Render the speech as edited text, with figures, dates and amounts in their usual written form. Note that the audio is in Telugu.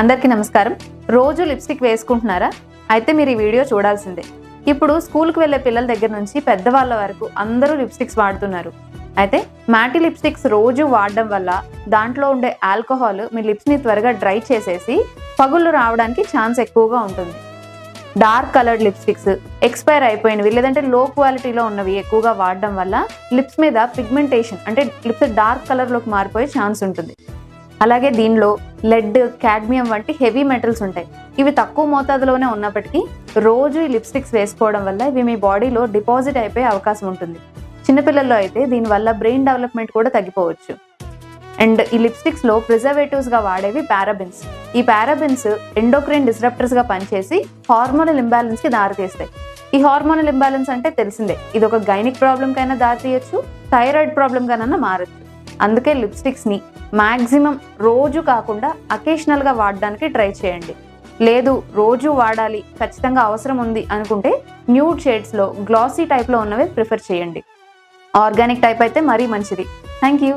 అందరికీ నమస్కారం. రోజు లిప్స్టిక్ వేసుకుంటున్నారా? అయితే మీరు ఈ వీడియో చూడాల్సిందే. ఇప్పుడు స్కూల్కి వెళ్ళే పిల్లల దగ్గర నుంచి పెద్దవాళ్ళ వరకు అందరూ లిప్స్టిక్స్ వాడుతున్నారు. అయితే మ్యాటి లిప్స్టిక్స్ రోజు వాడడం వల్ల దాంట్లో ఉండే ఆల్కహాల్ మీ లిప్స్ని త్వరగా డ్రై చేసేసి పగుళ్ళు రావడానికి ఛాన్స్ ఎక్కువగా ఉంటుంది. డార్క్ కలర్డ్ లిప్స్టిక్స్, ఎక్స్పైర్ అయిపోయినవి లేదంటే లో క్వాలిటీలో ఉన్నవి ఎక్కువగా వాడడం వల్ల లిప్స్ మీద పిగ్మెంటేషన్ అంటే లిప్స్ డార్క్ కలర్లోకి మారిపోయే ఛాన్స్ ఉంటుంది. అలాగే దీనిలో లెడ్, కాడ్మియం వంటి హెవీ మెటల్స్ ఉంటాయి. ఇవి తక్కువ మోతాదులోనే ఉన్నప్పటికీ రోజు ఈ లిప్స్టిక్స్ వేసుకోవడం వల్ల ఇవి మీ బాడీలో డిపాజిట్ అయిపోయే అవకాశం ఉంటుంది. చిన్నపిల్లల్లో అయితే దీనివల్ల బ్రెయిన్ డెవలప్మెంట్ కూడా తగ్గిపోవచ్చు. అండ్ ఈ లిప్స్టిక్స్లో ప్రిజర్వేటివ్స్గా వాడేవి పారాబెన్స్. ఈ పారాబెన్స్ ఎండోక్రైన్ డిస్రప్టర్స్గా పనిచేసి హార్మోనల్ ఇంబ్యాలెన్స్కి దారితీస్తాయి. ఈ హార్మోనల్ ఇంబ్యాలెన్స్ అంటే తెలిసిందే, ఇది ఒక గైనిక్ ప్రాబ్లంకైనా దారితీయచ్చు, థైరాయిడ్ ప్రాబ్లంగానైనా మారచ్చు. అందుకే లిప్స్టిక్స్ని మ్యాక్సిమం రోజు కాకుండా అకేషనల్గా వాడడానికి ట్రై చేయండి. లేదు రోజు వాడాలి, ఖచ్చితంగా అవసరం ఉంది అనుకుంటే న్యూడ్ షేడ్స్లో గ్లాసీ టైప్లో ఉన్నవి ప్రిఫర్ చేయండి. ఆర్గానిక్ టైప్ అయితే మరీ మంచిది. Thank you.